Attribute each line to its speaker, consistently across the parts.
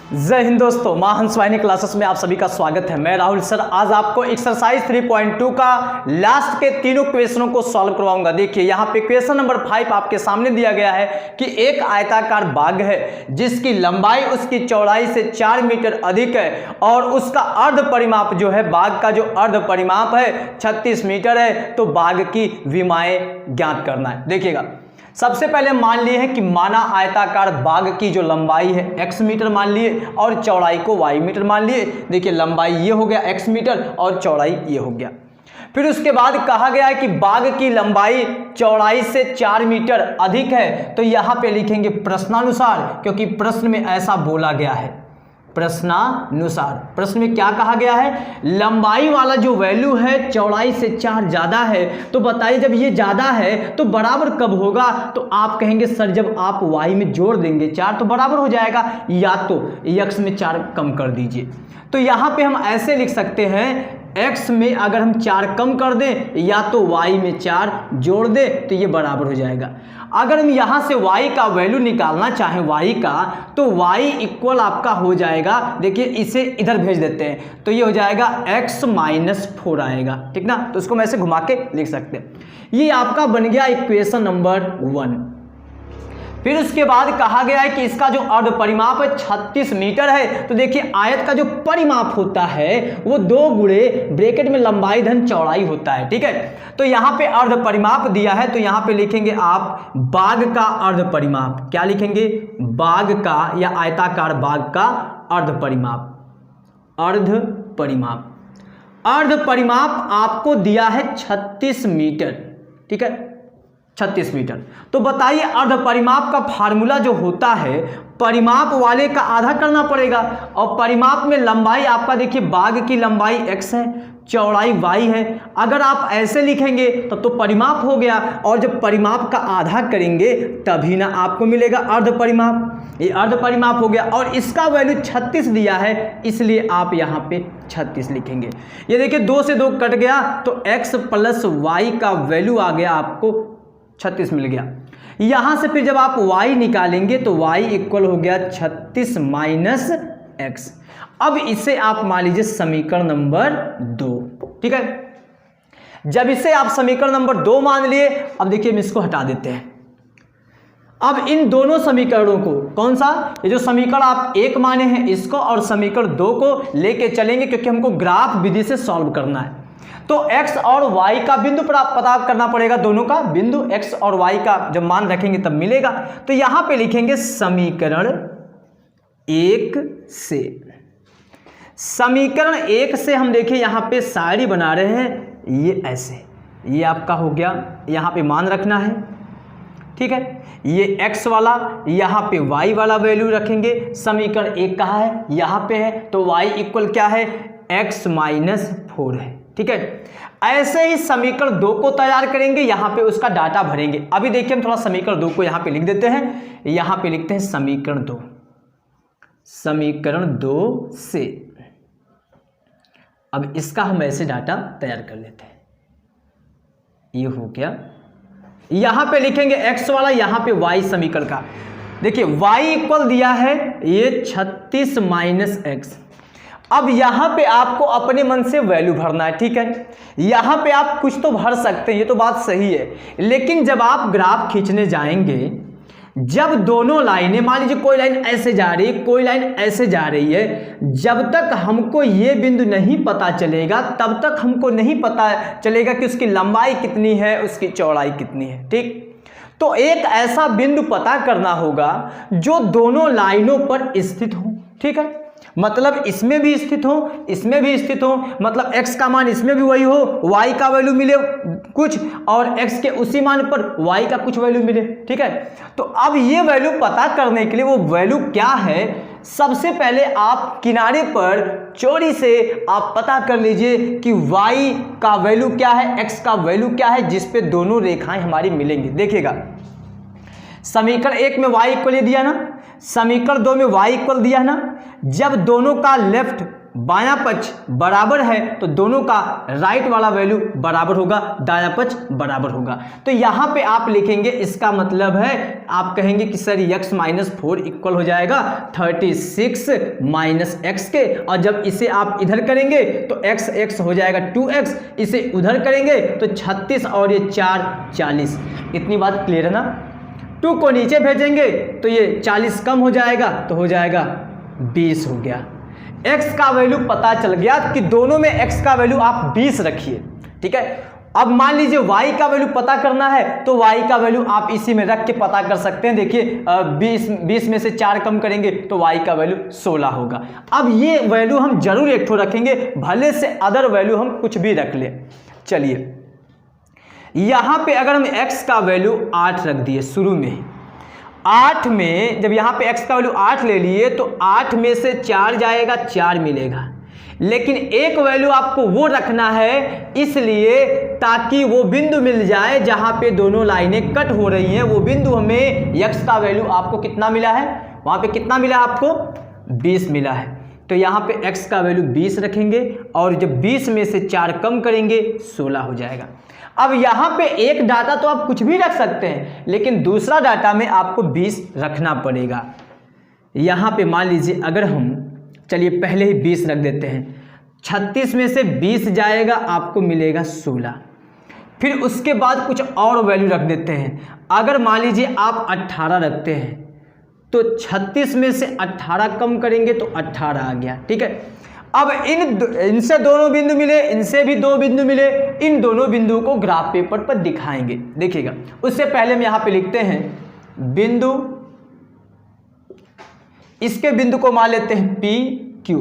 Speaker 1: जय हिंद दोस्तों, मां हंस वाहिनी क्लासेस में आप सभी का स्वागत है। मैं राहुल सर आज आपको एक्सरसाइज 3.2 का लास्ट के तीनों क्वेश्चनों को सॉल्व करवाऊंगा। देखिए यहाँ पे क्वेश्चन नंबर 5 आपके सामने दिया गया है कि एक आयताकार बाग है जिसकी लंबाई उसकी चौड़ाई से 4 मीटर अधिक है और उसका अर्ध परिमाप जो है, बाग का जो अर्ध परिमाप है 36 मीटर है। तो बाग की विमाएं ज्ञात करना है। देखिएगा सबसे पहले मान लिए हैं कि माना आयताकार बाग की जो लंबाई है x मीटर मान लिए और चौड़ाई को y मीटर मान लिए। देखिए लंबाई ये हो गया x मीटर और चौड़ाई ये हो गया। फिर उसके बाद कहा गया है कि बाग की लंबाई चौड़ाई से 4 मीटर अधिक है। तो यहाँ पे लिखेंगे प्रश्नानुसार, क्योंकि प्रश्न में ऐसा बोला गया है। प्रश्नानुसार प्रश्न में क्या कहा गया है, लंबाई वाला जो वैल्यू है चौड़ाई से 4 ज्यादा है। तो बताइए जब ये ज्यादा है तो बराबर कब होगा। तो आप कहेंगे सर जब आप y में जोड़ देंगे 4 तो बराबर हो जाएगा, या तो x में 4 कम कर दीजिए। तो यहाँ पे हम ऐसे लिख सकते हैं x में अगर हम 4 कम कर दें या तो y में 4 जोड़ दें तो ये बराबर हो जाएगा। अगर हम यहाँ से y का वैल्यू निकालना चाहें y का, तो y इक्वल आपका हो जाएगा, देखिए इसे इधर भेज देते हैं तो ये हो जाएगा x माइनस 4 आएगा, ठीक ना। तो इसको मैं ऐसे घुमा के लिख सकते हैं। ये आपका बन गया इक्वेशन नंबर 1। फिर उसके बाद कहा गया है कि इसका जो अर्ध परिमाप है 36 मीटर है। तो देखिए आयत का जो परिमाप होता है वो 2 गुणे ब्रैकेट में लंबाई धन चौड़ाई होता है, ठीक है। तो यहाँ पे अर्ध परिमाप दिया है तो यहाँ पे लिखेंगे आप बाग का अर्ध परिमाप। क्या लिखेंगे, बाग का या आयताकार बाग का अर्ध परिमाप। अर्ध परिमाप, अर्ध परिमाप आपको दिया है 36 मीटर, ठीक है, 36 मीटर। तो बताइए अर्ध परिमाप का फार्मूला जो होता है परिमाप वाले का आधा करना पड़ेगा। और परिमाप में लंबाई आपका देखिए बाग की लंबाई x है, चौड़ाई y है। अगर आप ऐसे लिखेंगे तब तो परिमाप हो गया, और जब परिमाप का आधा करेंगे तभी ना आपको मिलेगा अर्ध परिमाप। ये अर्ध परिमाप हो गया और इसका वैल्यू 36 दिया है, इसलिए आप यहाँ पे 36 लिखेंगे। ये देखिए 2 से 2 कट गया तो x प्लस y का वैल्यू आ गया आपको 36 मिल गया। यहां से फिर जब आप y निकालेंगे तो y इक्वल हो गया 36 माइनस x। अब इसे आप मान लीजिए समीकरण नंबर 2, ठीक है। जब इसे आप समीकरण नंबर 2 मान लिए, अब देखिए हम इसको हटा देते हैं। अब इन दोनों समीकरणों को, कौन सा, ये जो समीकरण आप 1 माने हैं इसको और समीकरण 2 को लेके चलेंगे, क्योंकि हमको ग्राफ विधि से सॉल्व करना है। तो x और y का बिंदु पता करना पड़ेगा, दोनों का बिंदु x और y का जब मान रखेंगे तब मिलेगा। तो यहां पे लिखेंगे समीकरण 1 से। समीकरण 1 से हम देखिए यहां पे शायरी बना रहे हैं, ये ऐसे, ये आपका हो गया, यहां पे मान रखना है, ठीक है। ये x वाला, यहां पे y वाला वैल्यू रखेंगे। समीकरण 1 कहाँ है, यहां पे है, तो y इक्वल क्या है, x माइनस 4 है, ठीक है। ऐसे ही समीकरण 2 को तैयार करेंगे, यहां पे उसका डाटा भरेंगे। अभी देखिए हम थोड़ा समीकरण 2 को यहां पे लिख देते हैं। यहां पे लिखते हैं समीकरण 2, समीकरण 2 से। अब इसका हम ऐसे डाटा तैयार कर लेते हैं। ये हो गया, यहां पे लिखेंगे x वाला, यहां पे y समीकरण का। देखिए y इक्वल दिया है ये 36 माइनस x। अब यहां पे आपको अपने मन से वैल्यू भरना है, ठीक है। यहां पे आप कुछ तो भर सकते हैं, ये तो बात सही है, लेकिन जब आप ग्राफ खींचने जाएंगे, जब दोनों लाइनें, मान लीजिए कोई लाइन ऐसे जा रही है, कोई लाइन ऐसे जा रही है, जब तक हमको ये बिंदु नहीं पता चलेगा तब तक हमको नहीं पता चलेगा कि उसकी लंबाई कितनी है, उसकी चौड़ाई कितनी है, ठीक। तो एक ऐसा बिंदु पता करना होगा जो दोनों लाइनों पर स्थित हो, ठीक है। मतलब इसमें भी स्थित हो, इसमें भी स्थित हो, मतलब x का मान इसमें भी वही हो, y का वैल्यू मिले कुछ और x के उसी मान पर y का कुछ वैल्यू मिले, ठीक है। तो अब ये वैल्यू पता करने के लिए वो वैल्यू क्या है, सबसे पहले आप किनारे पर चोरी से आप पता कर लीजिए कि y का वैल्यू क्या है, x का वैल्यू क्या है, जिस पे दोनों रेखाएं हमारी मिलेंगी। देखिएगा समीकरण 1 में y इक्वल दिया ना, समीकरण 2 में y इक्वल दिया ना। जब दोनों का लेफ्ट बायां पक्ष बराबर है तो दोनों का राइट वाला वैल्यू बराबर होगा, दायां पक्ष बराबर होगा। तो यहाँ पे आप लिखेंगे, इसका मतलब है आप कहेंगे कि सर x माइनस 4 इक्वल हो जाएगा 36 माइनस एक्स के, और जब इसे आप इधर करेंगे तो x हो जाएगा 2x, इसे उधर करेंगे तो 36 और ये 4 40। इतनी बात क्लियर है ना। 2 को नीचे भेजेंगे तो ये 40 कम हो जाएगा तो हो जाएगा 20 हो गया। x का वैल्यू पता चल गया कि दोनों में x का वैल्यू आप 20 रखिए, ठीक है। अब मान लीजिए y का वैल्यू पता करना है तो y का वैल्यू आप इसी में रख के पता कर सकते हैं। देखिए 20 में से 4 कम करेंगे तो y का वैल्यू 16 होगा। अब ये वैल्यू हम जरूर एक ठो रखेंगे, भले से अदर वैल्यू हम कुछ भी रख ले। चलिए यहाँ पे अगर हम x का वैल्यू 8 रख दिए शुरू में, 8 में जब यहाँ पे x का वैल्यू 8 ले लिए तो 8 में से 4 जाएगा, 4 मिलेगा। लेकिन एक वैल्यू आपको वो रखना है इसलिए ताकि वो बिंदु मिल जाए जहाँ पे दोनों लाइनें कट हो रही हैं। वो बिंदु हमें x का वैल्यू आपको कितना मिला है, वहाँ पे कितना मिला है आपको 20 मिला है। तो यहाँ पे x का वैल्यू 20 रखेंगे और जब 20 में से 4 कम करेंगे 16 हो जाएगा। अब यहाँ पे एक डाटा तो आप कुछ भी रख सकते हैं, लेकिन दूसरा डाटा में आपको 20 रखना पड़ेगा। यहाँ पे मान लीजिए अगर हम, चलिए पहले ही 20 रख देते हैं, 36 में से 20 जाएगा आपको मिलेगा 16। फिर उसके बाद कुछ और वैल्यू रख देते हैं। अगर मान लीजिए आप 18 रखते हैं तो 36 में से 18 कम करेंगे तो 18 आ गया, ठीक है। अब इनसे दोनों बिंदु मिले, इनसे भी 2 बिंदु मिले, इन दोनों बिंदुओं को ग्राफ पेपर पर दिखाएंगे। देखिएगा उससे पहले हम यहाँ पे लिखते हैं बिंदु, इसके बिंदु को मान लेते हैं P Q।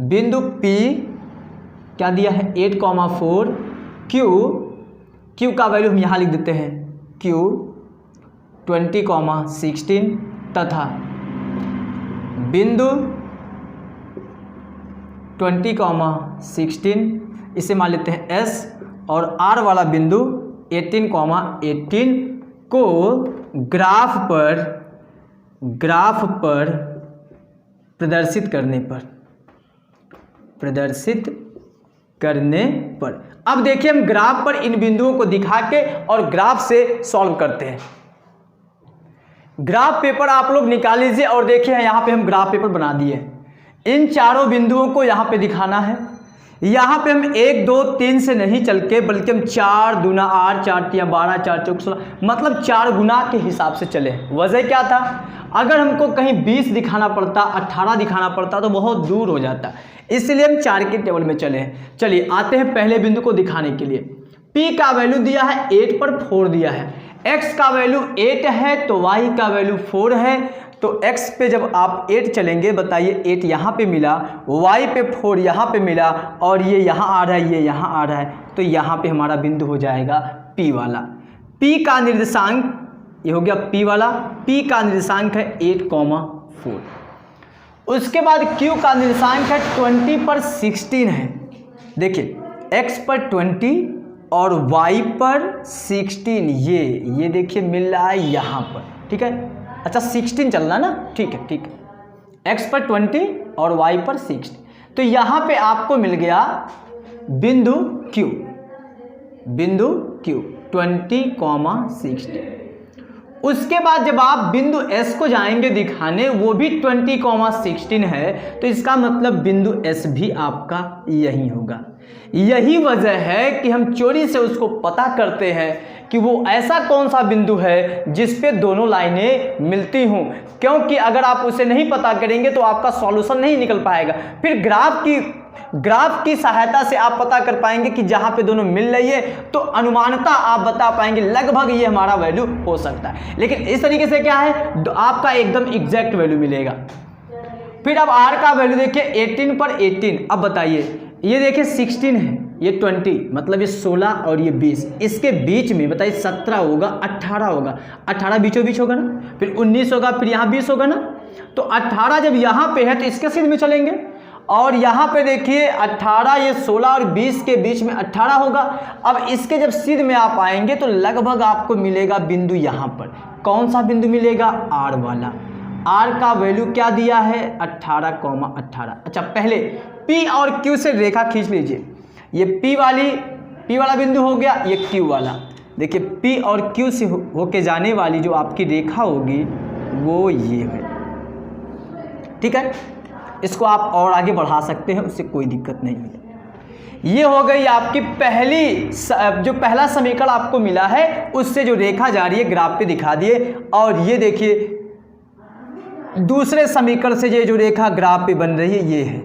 Speaker 1: बिंदु P क्या दिया है 8,4, Q का वैल्यू हम यहाँ लिख देते हैं Q 20,16 तथा बिंदु 20,16 इसे मान लेते हैं S, और R वाला बिंदु 18,18 को ग्राफ पर प्रदर्शित करने पर अब देखिए हम ग्राफ पर इन बिंदुओं को दिखा के और ग्राफ से सॉल्व करते हैं। ग्राफ पेपर आप लोग निकाल लीजिए और देखिए यहाँ पे हम ग्राफ पेपर बना दिए। इन चारों बिंदुओं को यहाँ पे दिखाना है। यहाँ पे हम 1 2 3 से नहीं चल के बल्कि हम 4 दूना 8, 4 3 12, 4 4 16 मतलब 4 गुना के हिसाब से चले। वजह क्या था, अगर हमको कहीं 20 दिखाना पड़ता, 18 दिखाना पड़ता तो बहुत दूर हो जाता, इसलिए हम 4 के टेबल में चले हैं। चलिए आते हैं पहले बिंदु को दिखाने के लिए। P का वैल्यू दिया है 8 पर 4 दिया है, x का वैल्यू 8 है तो y का वैल्यू 4 है। तो x पे जब आप 8 चलेंगे, बताइए 8 यहाँ पे मिला, y पे 4 यहाँ पे मिला, और ये यहाँ आ रहा है, ये यहाँ आ रहा है, तो यहाँ पे हमारा बिंदु हो जाएगा P वाला। P का निर्देशांक ये हो गया P वाला, P का निर्देशांक है 8,4। उसके बाद Q का निर्देशांक है 20 पर 16 है। देखिए x पर 20 और y पर 16, ये देखिए मिल रहा है यहाँ पर, ठीक है। अच्छा 16 चलना ना, ठीक है ठीक है। x पर 20 और y पर 16, तो यहाँ पे आपको मिल गया बिंदु Q 20,16। उसके बाद जब आप बिंदु S को जाएंगे दिखाने, वो भी 20,16 है, तो इसका मतलब बिंदु S भी आपका यही होगा। यही वजह है कि हम चोरी से उसको पता करते हैं कि वो ऐसा कौन सा बिंदु है जिस पे दोनों लाइनें मिलती हों, क्योंकि अगर आप उसे नहीं पता करेंगे तो आपका सॉल्यूशन नहीं निकल पाएगा। फिर ग्राफ की सहायता से आप पता कर पाएंगे कि जहां पे दोनों मिल रही है तो अनुमानता आप बता पाएंगे लगभग ये हमारा वैल्यू हो सकता है। लेकिन इस तरीके से क्या है, आपका एकदम एग्जैक्ट वैल्यू मिलेगा। फिर अब R का वैल्यू देखिए 18 पर 18। अब बताइए ये देखिए 16 है, ये 20 मतलब ये 16 और ये 20, इसके बीच में बताइए 17 होगा, 18 होगा, 18 बीचों बीच होगा ना, फिर 19 होगा, फिर यहाँ 20 होगा ना। तो 18 जब यहाँ पे है तो इसके सीध में चलेंगे, और यहाँ पे देखिए 18, ये 16 और 20 के बीच में 18 होगा। अब इसके जब सीध में आप आएंगे तो लगभग आपको मिलेगा बिंदु यहाँ पर। कौन सा बिंदु मिलेगा, R वाला। आर का वैल्यू क्या दिया है 18,18। अच्छा पहले P और Q से रेखा खींच लीजिए। ये P वाला बिंदु हो गया, ये Q वाला। देखिए P और Q से होके जाने वाली जो आपकी रेखा होगी वो ये है, ठीक है। इसको आप और आगे बढ़ा सकते हैं, उससे कोई दिक्कत नहीं है। ये हो गई आपकी जो पहला समीकरण आपको मिला है उससे जो रेखा जा रही है ग्राफ पे दिखा दिए। और ये देखिए दूसरे समीकरण से ये जो रेखा ग्राफ पे बन रही है ये है।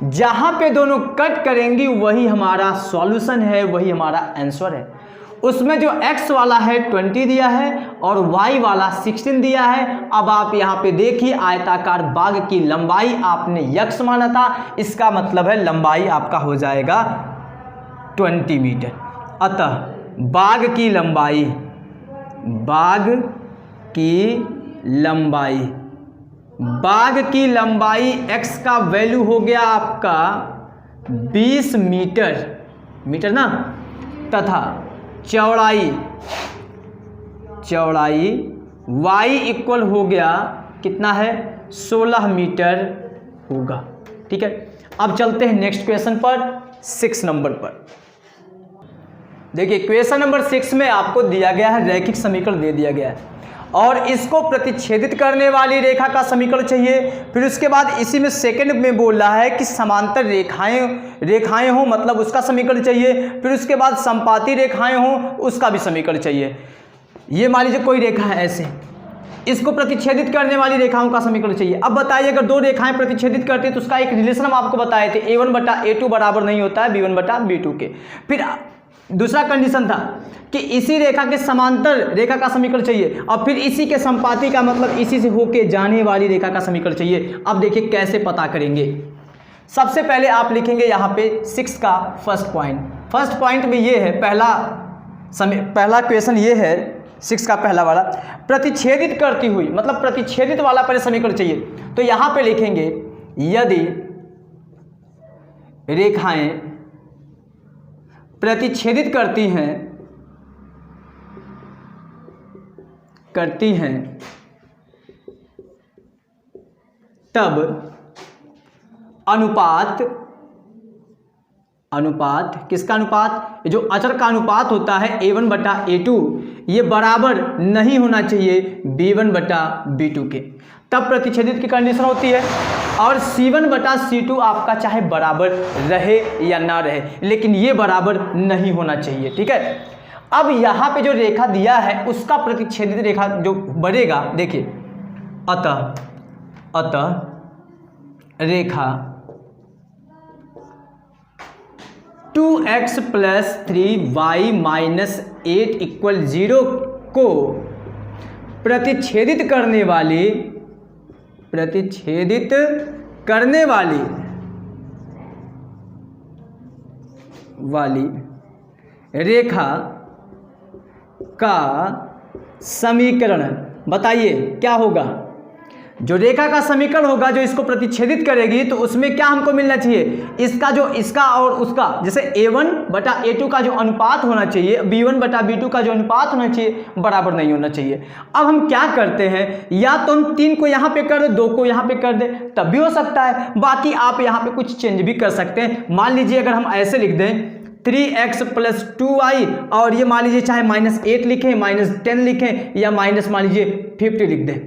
Speaker 1: जहां पे दोनों कट करेंगी वही हमारा सॉल्यूशन है, वही हमारा आंसर है। उसमें जो x वाला है 20 दिया है और y वाला 16 दिया है। अब आप यहाँ पे देखिए आयताकार बाग की लंबाई आपने x माना था, इसका मतलब है लंबाई आपका हो जाएगा 20 मीटर। अतः बाग की लंबाई x का वैल्यू हो गया आपका 20 मीटर ना, तथा चौड़ाई y इक्वल हो गया कितना है 16 मीटर होगा, ठीक है। अब चलते हैं नेक्स्ट क्वेश्चन पर, 6 नंबर पर। देखिए क्वेश्चन नंबर 6 में आपको दिया गया है रैखिक समीकरण दे दिया गया है और इसको प्रतिच्छेदित करने वाली रेखा का समीकरण चाहिए। फिर उसके बाद इसी में सेकंड में बोल रहा है कि समांतर रेखाएं हो, मतलब उसका समीकरण चाहिए। फिर उसके बाद समपाती रेखाएं हो, उसका भी समीकरण चाहिए। ये मान लीजिए कोई रेखा है ऐसे, इसको प्रतिच्छेदित करने वाली रेखाओं का समीकरण चाहिए। अब बताइए अगर दो रेखाएं प्रतिच्छेदित करती है तो उसका एक रिलेशन हम आपको बताए थे, a1/a2 बराबर नहीं होता है b1/b2 के। फिर दूसरा कंडीशन था कि इसी रेखा के समांतर रेखा का समीकरण चाहिए और फिर इसी के संपाती का मतलब इसी से होके जाने वाली रेखा का समीकरण चाहिए। अब देखिए कैसे पता करेंगे। सबसे पहले आप लिखेंगे यहाँ पे 6 का फर्स्ट पॉइंट में ये है, पहला क्वेश्चन ये है 6 का पहला वाला, प्रतिच्छेदित करती हुई, मतलब प्रतिच्छेदित वाला पहले समीकरण चाहिए। तो यहाँ पे लिखेंगे यदि रेखाएं प्रतिच्छेदित करती हैं तब अनुपात किसका अनुपात, जो अचर का अनुपात होता है a1/a2, ये बराबर नहीं होना चाहिए b1/b2 के, तब प्रतिच्छेदित की कंडीशन होती है। और c1/c2 आपका चाहे बराबर रहे या ना रहे, लेकिन ये बराबर नहीं होना चाहिए, ठीक है। अब यहाँ पे जो रेखा दिया है उसका प्रतिच्छेदित रेखा जो बनेगा, देखिए अतः रेखा 2x + 3y - 8 = 0 को प्रतिच्छेदित करने वाली रेखा का समीकरण बताइए क्या होगा। जो रेखा का समीकरण होगा जो इसको प्रतिच्छेदित करेगी तो उसमें क्या हमको मिलना चाहिए, इसका और उसका, जैसे a1/a2 का जो अनुपात होना चाहिए b1/b2 का जो अनुपात होना चाहिए बराबर नहीं होना चाहिए। अब हम क्या करते हैं, या तो हम 3 को यहाँ पे कर दे, 2 को यहाँ पे कर दे, तब भी हो सकता है। बाकी आप यहाँ पे कुछ चेंज भी कर सकते हैं। मान लीजिए अगर हम ऐसे लिख दें 3x + 2y और ये मान लीजिए चाहे -8 लिखें, -10 लिखें या मान लीजिए 50 लिख दें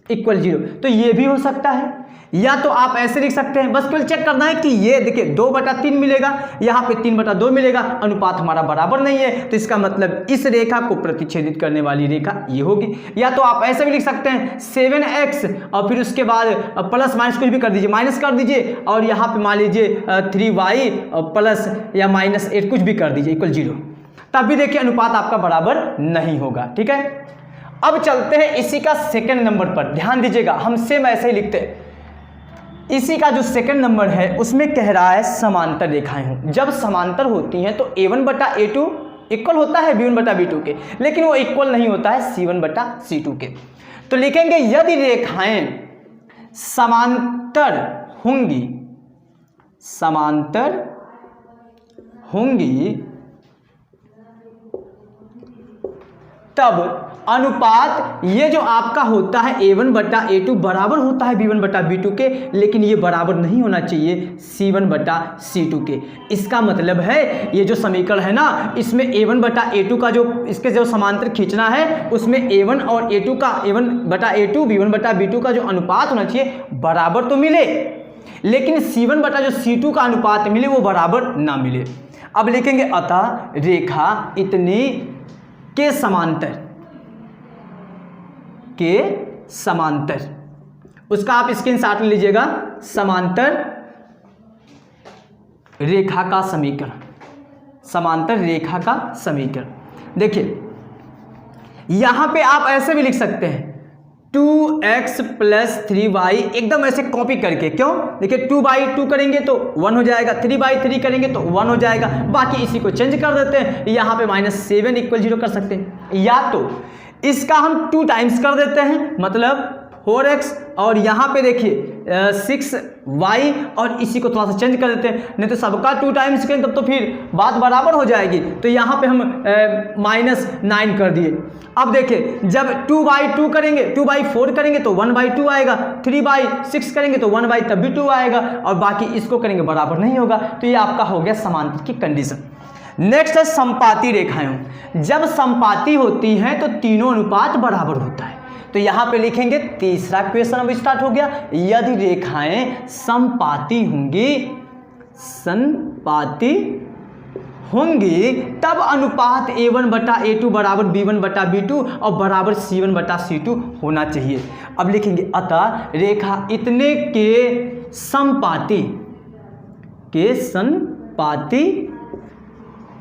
Speaker 1: = 0, तो ये भी हो सकता है। या तो आप ऐसे लिख सकते हैं, बस केवल चेक करना है कि ये देखिए 2/3 मिलेगा, यहाँ पे 3/2 मिलेगा, अनुपात हमारा बराबर नहीं है, तो इसका मतलब इस रेखा को प्रतिच्छेदित करने वाली रेखा ये होगी। या तो आप ऐसे भी लिख सकते हैं 7x और फिर उसके बाद प्लस माइनस कुछ भी कर दीजिए, माइनस कर दीजिए और यहाँ पे मान लीजिए 3y प्लस या -8 कुछ भी कर दीजिए = 0, तब भी देखिए अनुपात आपका बराबर नहीं होगा, ठीक है। अब चलते हैं इसी का सेकंड नंबर पर, ध्यान दीजिएगा हम सेम ऐसे ही लिखते हैं। इसी का जो सेकंड नंबर है उसमें कह रहा है समांतर रेखाएं हों। जब समांतर होती हैं तो a1/a2 इक्वल होता है b1/b2 के, लेकिन वो इक्वल नहीं होता है c1/c2 के। तो लिखेंगे यदि रेखाएं समांतर होंगी तब अनुपात ये जो आपका होता है a1 बटा a2 बराबर होता है b1 बटा b2 के, लेकिन ये बराबर नहीं होना चाहिए c1 बटा c2 के। इसका मतलब है ये जो समीकरण है ना, इसमें a1 बटा a2 का जो इसके जो समांतर खींचना है उसमें a1 और a2 का a1 बटा a2 b1 बटा b2 का जो अनुपात होना चाहिए बराबर तो मिले, लेकिन c1 बटा जो c2 का अनुपात मिले वो बराबर ना मिले। अब लिखेंगे अतः रेखा इतनी के समांतर, उसका आप स्क्रीनशॉट ले लीजिएगा। समांतर रेखा का समीकरण, समांतर रेखा का समीकरण। देखिए यहां पे आप ऐसे भी लिख सकते हैं 2x प्लस 3y, एकदम ऐसे कॉपी करके। क्यों? देखिए 2/2 करेंगे तो 1 हो जाएगा, 3/3 करेंगे तो 1 हो जाएगा, बाकी इसी को चेंज कर देते हैं। यहाँ पे -7 = 0 कर सकते हैं, या तो इसका हम 2 टाइम्स कर देते हैं मतलब 4x, और यहाँ पे देखिए 6y, और इसी को थोड़ा सा चेंज कर देते हैं, नहीं तो सबका 2 टाइम्स करें तब तो फिर बात बराबर हो जाएगी। तो यहाँ पे हम -9 कर दिए। अब देखिए जब 2/2 करेंगे, 2/4 करेंगे तो 1/2 आएगा, 3/6 करेंगे तो 1/2 आएगा, और बाकी इसको करेंगे बराबर नहीं होगा। तो ये आपका हो गया समांतर की कंडीशन। नेक्स्ट है संपाती रेखाएं। जब संपाती होती हैं तो तीनों अनुपात बराबर होता है। तो यहां पे लिखेंगे तीसरा क्वेश्चन अब स्टार्ट हो गया। यदि रेखाएं संपाती होंगी तब अनुपात a1 बटा a2 बराबर b1 बटा b2 और बराबर c1 बटा c2 होना चाहिए। अब लिखेंगे अतः रेखा इतने के संपाती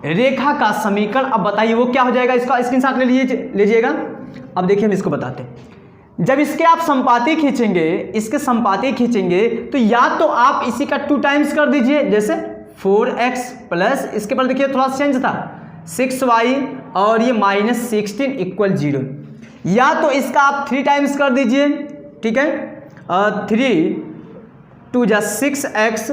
Speaker 1: रेखा का समीकरण, अब बताइए वो क्या हो जाएगा। इसका स्क्रीनशॉट ले लीजिएगा। अब देखिए हम इसको बताते हैं। जब इसके आप संपाती खींचेंगे, इसके संपाती खींचेंगे तो या तो आप इसी का 2 टाइम्स कर दीजिए, जैसे 4x प्लस इसके पर देखिए थोड़ा चेंज था 6y और ये -16 = 0, या तो इसका आप 3 टाइम्स कर दीजिए, ठीक है। 3 2 = 6x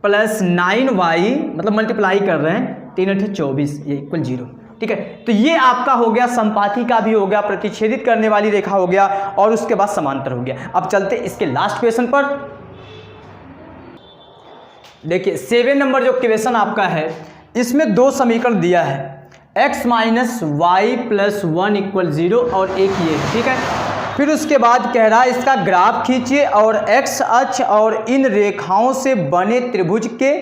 Speaker 1: प्लस 9y, मतलब मल्टीप्लाई कर रहे हैं, 3 × 8 = 24, ये = 0, ठीक है। तो ये आपका हो गया संपाती का भी हो गया, प्रतिच्छेदित करने वाली रेखा हो गया, और उसके बाद समांतर हो गया। अब चलते इसके लास्ट क्वेश्चन पर। देखिए 7 नंबर जो क्वेश्चन आपका है, इसमें 2 समीकरण दिया है, x - y + 1 = 0 और एक ये, ठीक है। फिर उसके बाद कह रहा है इसका ग्राफ खींचिए और x अक्ष और इन रेखाओं से बने त्रिभुज के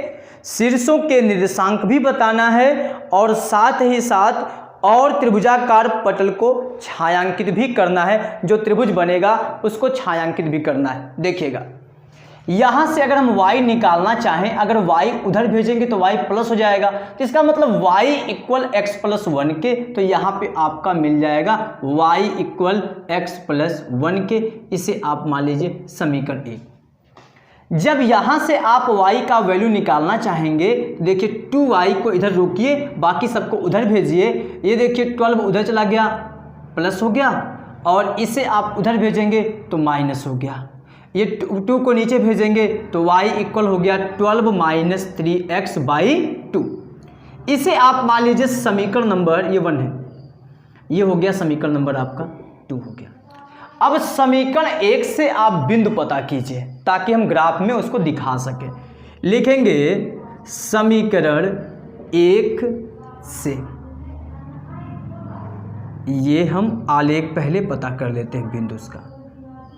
Speaker 1: शीर्षों के निर्देशांक भी बताना है, और साथ ही साथ और त्रिभुजाकार पटल को छायांकित भी करना है। जो त्रिभुज बनेगा उसको छायांकित भी करना है। देखिएगा यहाँ से अगर हम y निकालना चाहें, अगर y उधर भेजेंगे तो y प्लस हो जाएगा, तो इसका मतलब y = x + 1 के, तो यहाँ पे आपका मिल जाएगा y = x + 1 के। इसे आप मान लीजिए समीकरण 1। जब यहाँ से आप y का वैल्यू निकालना चाहेंगे, देखिए 2y को इधर रोकिए, बाकी सबको उधर भेजिए। ये देखिए 12 उधर चला गया, प्लस हो गया, और इसे आप उधर भेजेंगे तो माइनस हो गया। ये 2 को नीचे भेजेंगे तो y = हो गया 12 - 3x/2। इसे आप मान लीजिए समीकरण नंबर ये 1 है, ये हो गया समीकरण नंबर आपका 2 हो गया। अब समीकरण 1 से आप बिंदु पता कीजिए ताकि हम ग्राफ में उसको दिखा सकें। लिखेंगे समीकरण 1 से, ये हम आलेख पहले पता कर लेते हैं बिंदु का,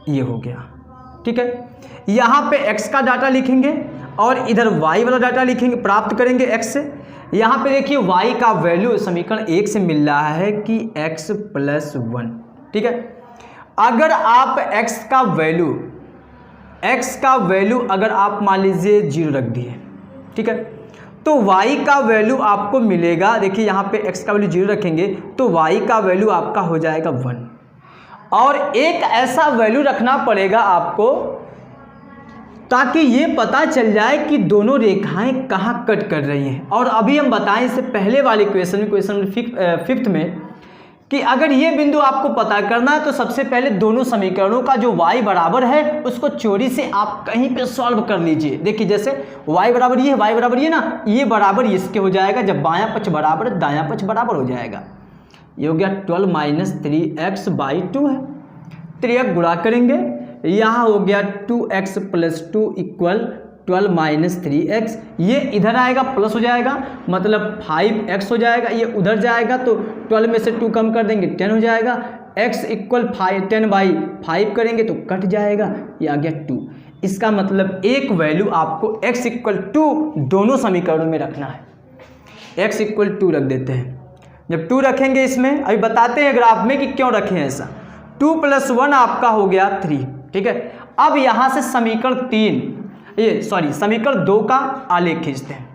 Speaker 1: ये हो गया, ठीक है। यहाँ पे x का डाटा लिखेंगे और इधर y वाला डाटा लिखेंगे, प्राप्त करेंगे x से। यहाँ पे देखिए y का वैल्यू समीकरण 1 से मिल रहा है कि x + 1, ठीक है। अगर आप x का वैल्यू अगर आप मान लीजिए 0 रख दिए, ठीक है, तो y का वैल्यू आपको मिलेगा। देखिए यहाँ पे x का वैल्यू 0 रखेंगे तो y का वैल्यू आपका हो जाएगा 1, और एक ऐसा वैल्यू रखना पड़ेगा आपको ताकि ये पता चल जाए कि दोनों रेखाएं कहाँ कट कर रही हैं। और अभी हम बताएं इससे पहले वाले क्वेश्चन नंबर 5 में कि अगर ये बिंदु आपको पता करना है तो सबसे पहले दोनों समीकरणों का जो y बराबर है उसको चोरी से आप कहीं पे सॉल्व कर लीजिए। देखिए जैसे y बराबर ये है, y बराबर ये ना, ये बराबर इसके हो जाएगा। जब बायां पक्ष बराबर है दायां पक्ष बराबर हो जाएगा। ये हो गया 12 माइनस 3x/2 है। 3x गुणा करेंगे, यहाँ हो गया 2x plus 2 equal 12 minus 3x, ये इधर आएगा प्लस हो जाएगा, मतलब 5x हो जाएगा, ये उधर जाएगा तो 12 में से 2 कम कर देंगे 10 हो जाएगा। x इक्वल 10/5 करेंगे तो कट जाएगा, ये आ गया 2। इसका मतलब एक वैल्यू आपको x इक्वल 2 दोनों समीकरणों में रखना है। x इक्वल 2 रख देते हैं। जब 2 रखेंगे इसमें, अभी बताते हैं ग्राफ में कि क्यों रखें ऐसा। 2 + 1 आपका हो गया 3, ठीक है। अब यहाँ से समीकरण 2 का आलेख खींचते हैं।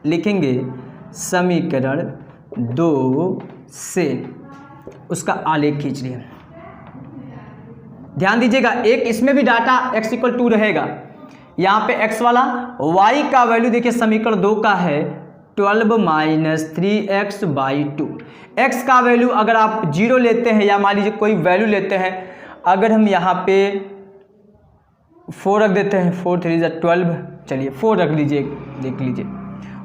Speaker 1: लिखेंगे समीकरण 2 से उसका आलेख खींच लिया। ध्यान दीजिएगा, एक इसमें भी डाटा x इक्वल 2 रहेगा, यहाँ पे x वाला, y का वैल्यू देखिए समीकरण 2 का है 12 माइनस 3x/2। x का वैल्यू अगर आप 0 लेते हैं या मान लीजिए कोई वैल्यू लेते हैं, अगर हम यहाँ पे 4 रख देते हैं, 4 3 = 12, चलिए 4 रख लीजिए, देख लीजिए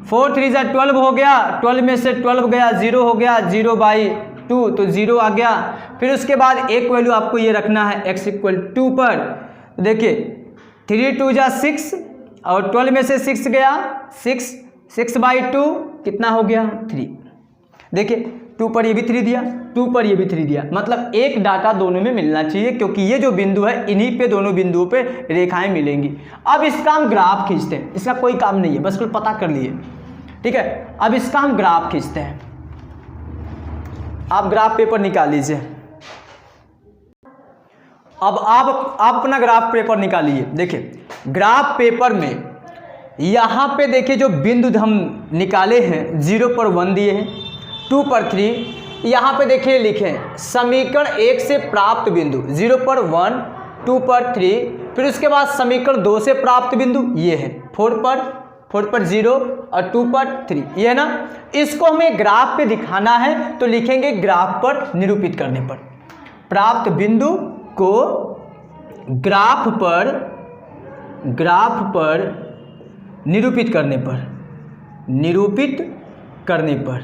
Speaker 1: 4 3 = 12 हो गया, 12 में से 12 गया 0 हो गया, 0/2 तो 0 आ गया। फिर उसके बाद एक वैल्यू आपको ये रखना है x इक्वल 2 पर। देखिए 3 2 = 6 और 12 में से 6 गया 6/2 कितना हो गया 3। देखिए 2 पर ये भी 3 दिया, 2 पर ये भी 3 दिया, मतलब एक डाटा दोनों में मिलना चाहिए, क्योंकि ये जो बिंदु है इन्हीं पे दोनों बिंदुओं पे रेखाएं मिलेंगी। अब इसका हम ग्राफ खींचते हैं, इसका कोई काम नहीं है, बस कुल पता कर लिए, ठीक है। अब इसका हम ग्राफ खींचते हैं। आप ग्राफ पेपर निकाल लीजिए। अब आप अपना ग्राफ पेपर निकालिए। देखिए ग्राफ पेपर में यहाँ पे देखिए जो बिंदु हम निकाले हैं, 0 पर 1 दिए हैं, 2 पर 3, यहाँ पे देखिए लिखे समीकरण 1 से प्राप्त बिंदु, 0 पर 1, 2 पर 3, फिर उसके बाद समीकरण 2 से प्राप्त बिंदु ये है 4 पर 0 और 2 पर 3, ये है ना। इसको हमें ग्राफ पे दिखाना है तो लिखेंगे ग्राफ पर निरूपित करने पर, प्राप्त बिंदु को ग्राफ पर निरूपित करने पर।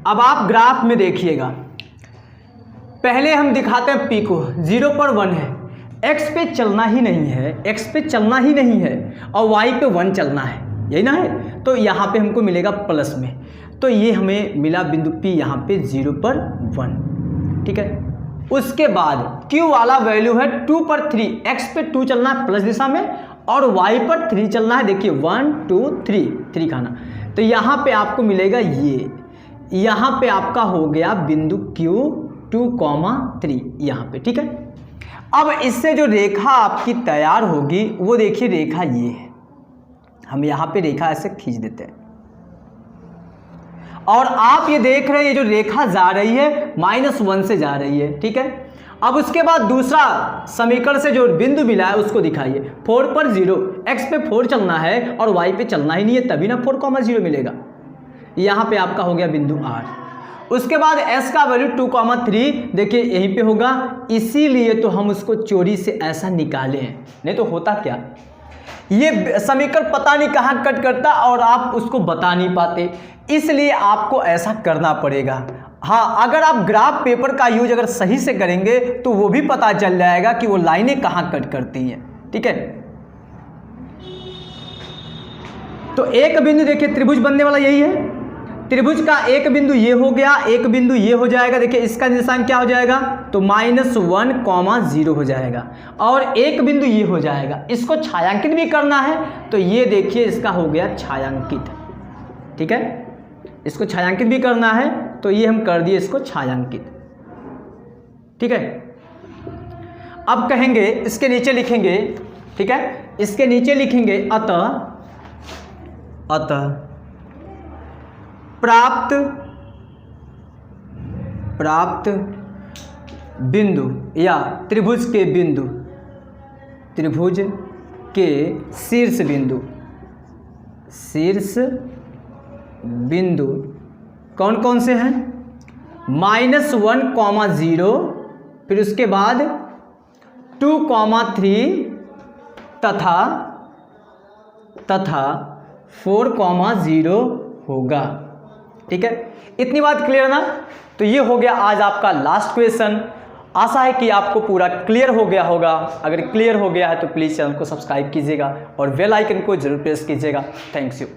Speaker 1: अब आप ग्राफ में देखिएगा, पहले हम दिखाते हैं P को, 0 पर 1 है, x पे चलना ही नहीं है और y पे 1 चलना है, यही ना है, तो यहाँ पे हमको मिलेगा प्लस में, तो ये हमें मिला बिंदु P यहाँ पे 0 पर 1, ठीक है। उसके बाद Q वाला वैल्यू है 2 पर 3, x पे 2 चलना है प्लस दिशा में और y पर 3 चलना है, देखिए 1 2 3 खाना, तो यहाँ पे आपको मिलेगा ये, यहाँ पे आपका हो गया बिंदु Q 2,3 यहाँ पे, ठीक है। अब इससे जो रेखा आपकी तैयार होगी वो देखिए रेखा ये है, हम यहाँ पे रेखा ऐसे खींच देते हैं और आप ये देख रहे हैं ये जो रेखा जा रही है -1 से जा रही है, ठीक है। अब उसके बाद दूसरा समीकरण से जो बिंदु मिला है उसको दिखाइए, 4 पर 0, x पे 4 चलना है और y पे चलना ही नहीं है, तभी ना 4,0 मिलेगा, यहाँ पे आपका हो गया बिंदु R। उसके बाद s का वैल्यू 2,3, देखिए यहीं पे होगा, इसीलिए तो हम उसको चोरी से ऐसा निकाले हैं, नहीं तो होता क्या, ये समीकरण पता नहीं कहाँ कट करता और आप उसको बता नहीं पाते, इसलिए आपको ऐसा करना पड़ेगा। हाँ, अगर आप ग्राफ पेपर का यूज अगर सही से करेंगे तो वो भी पता चल जाएगा कि वो लाइनें कहाँ कट करती हैं, ठीक है। तो एक बिंदु देखिए त्रिभुज बनने वाला यही है, त्रिभुज का एक बिंदु ये हो गया, एक बिंदु ये हो जाएगा, देखिए इसका निशान क्या हो जाएगा, तो -1,0 हो जाएगा और एक बिंदु ये हो जाएगा, इसको छायांकित भी करना है तो ये देखिए इसका हो गया छायांकित, ठीक है, इसको छायांकित भी करना है तो ये हम कर दिए इसको छायांकित, ठीक है। अब कहेंगे इसके नीचे लिखेंगे, ठीक है, इसके नीचे लिखेंगे अतः प्राप्त बिंदु या त्रिभुज के शीर्ष बिंदु कौन कौन से हैं, -1,0, फिर उसके बाद 2,3 तथा 4,0 होगा, ठीक है, इतनी बात क्लियर ना। तो ये हो गया आज आपका लास्ट क्वेश्चन। आशा है कि आपको पूरा क्लियर हो गया होगा। अगर क्लियर हो गया है तो प्लीज़ चैनल को सब्सक्राइब कीजिएगा और बेल आइकन को जरूर प्रेस कीजिएगा। Thanks you.